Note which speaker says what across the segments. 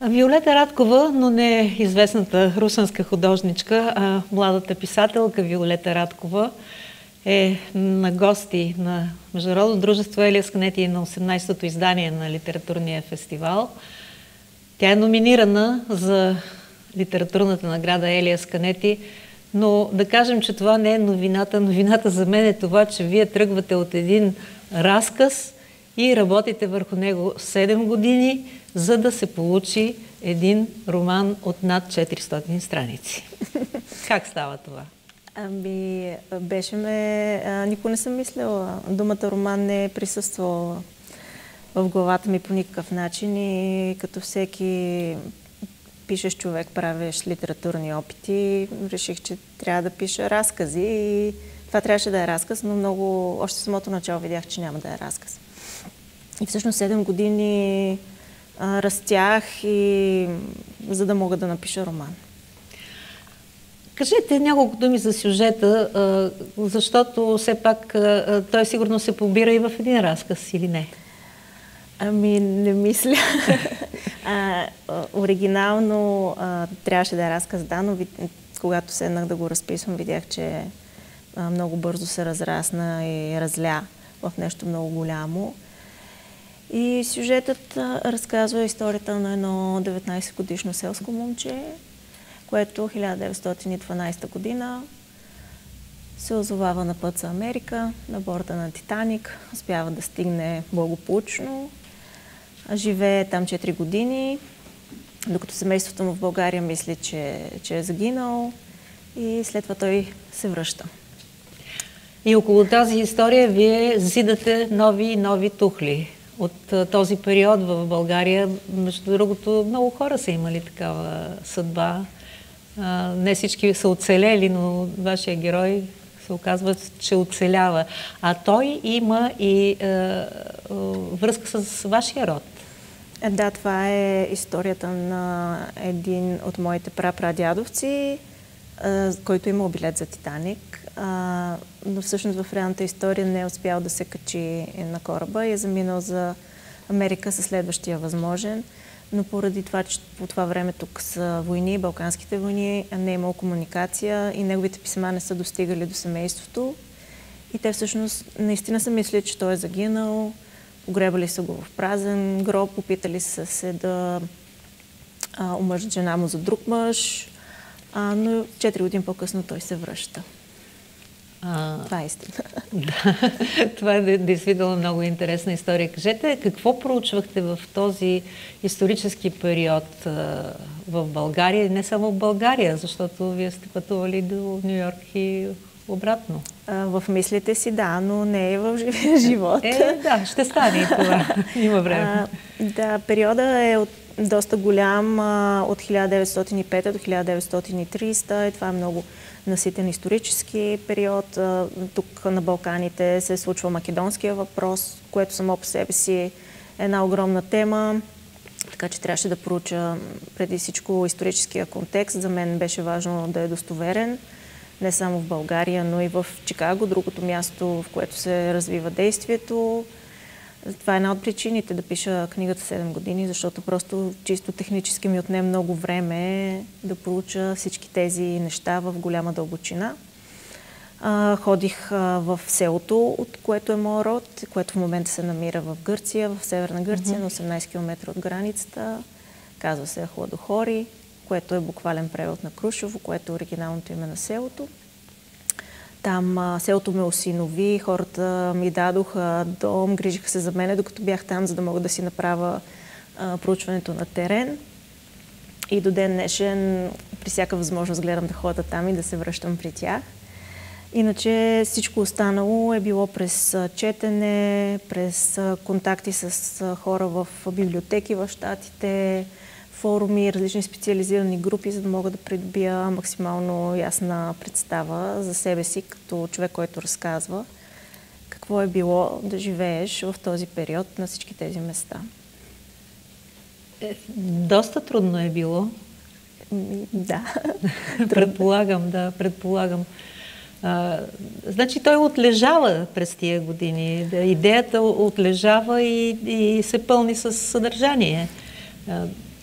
Speaker 1: Виолета Радкова, но не известната русенска художничка, а младата писателка Виолета Радкова е на гости на Международно дружество Елиас Канети на 18-то издание на литературния фестивал. Тя е номинирана за литературната награда Елиас Канети, но да кажем, че това не е новината. Новината за мен е това, че вие тръгвате от един разказ и работите върху него 7 години, за да се получи един роман от над 400 страници. Как става това?
Speaker 2: Никога не съм мислила. Думата роман не е присъствала в главата ми по никакъв начин и като всеки пишеш човек, правиш литературни опити, реших, че трябва да пиша разкази и това трябваше да е разказ, но още в самото начало видях, че няма да е разказ. И всъщност 7 години растях, за да мога да напиша роман.
Speaker 1: Кажете няколко думи за сюжета, защото все пак той сигурно се побира и в един разказ, или не?
Speaker 2: Не мисля. Оригинално трябваше да е разказ, да, но когато седнах да го разписвам, видях, че много бързо се разрасна и разля в нещо много голямо. И сюжетът разказва историята на едно 19-годишно селско момче, което 1912 година се озовава на път за Америка, на борда на Титаник, успява да стигне благополучно, живее там 4 години, докато семейството му в България мисли, че е загинал и след това той се връща.
Speaker 1: И около тази история вие зидате нови и нови тухли. От този период в България, между другото, много хора са имали такава съдба. Не всички са оцелели, но вашия герой се оказва, че оцелява. А той има и връзка с вашия род.
Speaker 2: Да, това е историята на един от моите прапрадядовци, който има билет за Титаник. Но всъщност в реалната история не е успял да се качи на кораба и е заминал за Америка със следващия възможен. Но поради това, че по това време тук са войни, Балканските войни, не е имало комуникация и неговите писма не са достигали до семейството. И те всъщност наистина са мислили, че той е загинал, погребали са го в празен гроб, опитали са се да омъжат жена му за друг мъж, но 4 години по-късно той се връща. Това е истина.
Speaker 1: Да, това е действително много интересна история. Кажете, какво проучвахте в този исторически период в България и не само в България, защото вие сте пътували до Ню-Йорк и обратно?
Speaker 2: В мислите си, да, но не е в живия живот.
Speaker 1: Да, ще стане и това. Има време.
Speaker 2: Да, периода е доста голям, от 1905 до 1930. И това е много наситен исторически период. Тук на Балканите се случва македонския въпрос, което само по себе си е една огромна тема. Така че трябваше да проуча преди всичко историческия контекст. За мен беше важно да е достоверен. Не само в България, но и в Чикаго, другото място, в което се развива действието. Това е една от причините да пиша книгата 7 години, защото просто чисто технически ми отне много време да проуча всички тези неща в голяма дълбочина. Ходих в селото, от което е моят род, което в момента се намира в Гърция, в Северна Гърция, на 18 км от границата. Казва се Хладохори, което е буквален превод на Крушево, което е оригиналното име на селото. Там селото ме осинови, хората ми дадоха дом, грижиха се за мене, докато бях там, за да мога да си направя проучването на терен. И до ден днешен при всяка възможност гледам да ходя там и да се връщам при тях. Иначе всичко останало е било през четене, през контакти с хора в библиотеки в щатите, форуми, различни специализирани групи, за да мога да придобия максимално ясна представа за себе си, като човек, който разказва какво е било да живееш в този период на всички тези места.
Speaker 1: Доста трудно е било.
Speaker 2: Да.
Speaker 1: Предполагам. Значи той отлежава през тия години. Идеята отлежава и се пълни с съдържание.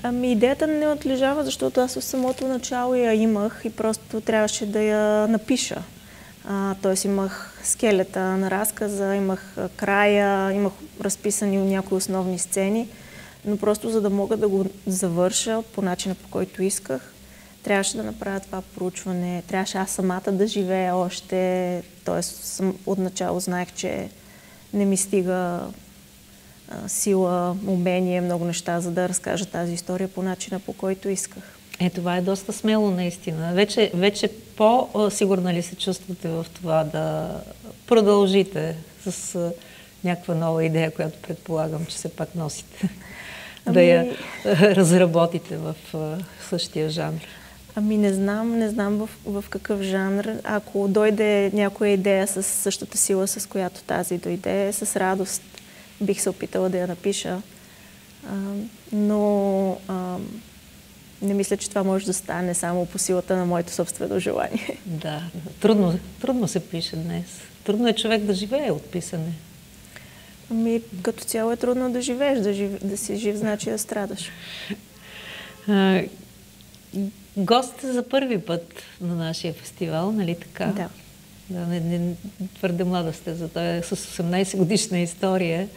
Speaker 2: Ами идеята не отлежава, защото аз от самото начало я имах и просто трябваше да я напиша. Тоест имах скелета на разказа, имах края, имах разписани някои основни сцени, но просто за да мога да го завърша по начина, по който исках, трябваше да направя това проучване, трябваше аз самата да живея още, т.е. отначало знаех, че не ми стига сила, умение, много неща, за да разкажа тази история по начина, по който исках.
Speaker 1: Това е доста смело, наистина. Вече по-сигурна ли се чувствате в това да продължите с някаква нова идея, която предполагам, че все пак носите, да я разработите в същия жанр?
Speaker 2: Ами не знам в какъв жанр. Ако дойде някоя идея с същата сила, с която тази дойде, с радост бих се опитала да я напиша. Но не мисля, че това може да стане само по силата на моето собствено желание.
Speaker 1: Да, трудно се пише днес. Трудно е човек да живее от писане.
Speaker 2: Ами като цяло е трудно да живееш, да си жив, значи да страдаш.
Speaker 1: Гост за първи път на нашия фестивал, нали така?
Speaker 2: Да.
Speaker 1: Не твърде млада сте, зато е с 18 годишна история.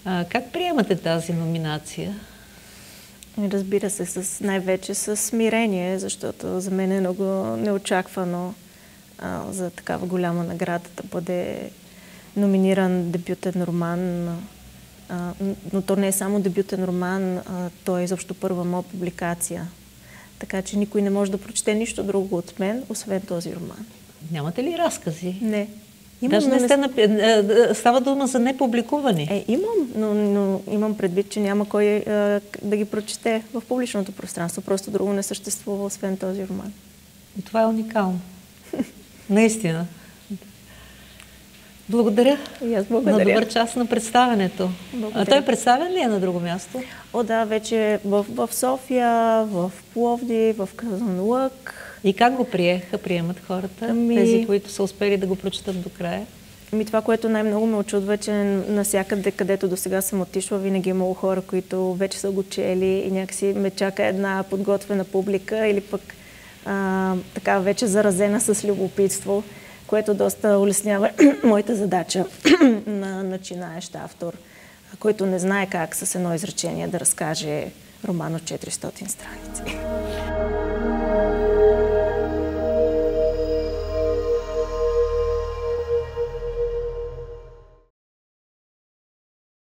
Speaker 1: Как приемате тази номинация?
Speaker 2: Разбира се, най-вече с смирение, защото за мен е много неочаквано за такава голяма награда да бъде номиниран дебютен роман. Но то не е само дебютен роман, то е изобщо първа моя публикация. Така че никой не може да прочете нищо друго от мен, освен този роман.
Speaker 1: Нямате ли разкази?
Speaker 2: Не.
Speaker 1: Даже не сте става дума за непубликувани.
Speaker 2: Имам, но имам предвид, че няма кой да ги прочете в публичното пространство. Просто друго не съществува, освен този роман.
Speaker 1: И това е уникално. Наистина. Благодаря.
Speaker 2: И аз благодаря.
Speaker 1: На добър час на представянето.
Speaker 2: Благодаря.
Speaker 1: Той представен ли е на друго място?
Speaker 2: Да, вече в София, в Пловдив, в Казанлък.
Speaker 1: И как го приемат хората, тези, които са успели да го прочитат до края?
Speaker 2: Това, което най-много ме очудва, е, че насякъде, където до сега съм отишла, винаги е имало хора, които вече са го чели и някакси ме чака една подготвена публика или пък така вече заразена с любопитство, което доста улеснява моята задача на начинаещ автор, който не знае как с едно изречение да разкаже роман от 400 страници.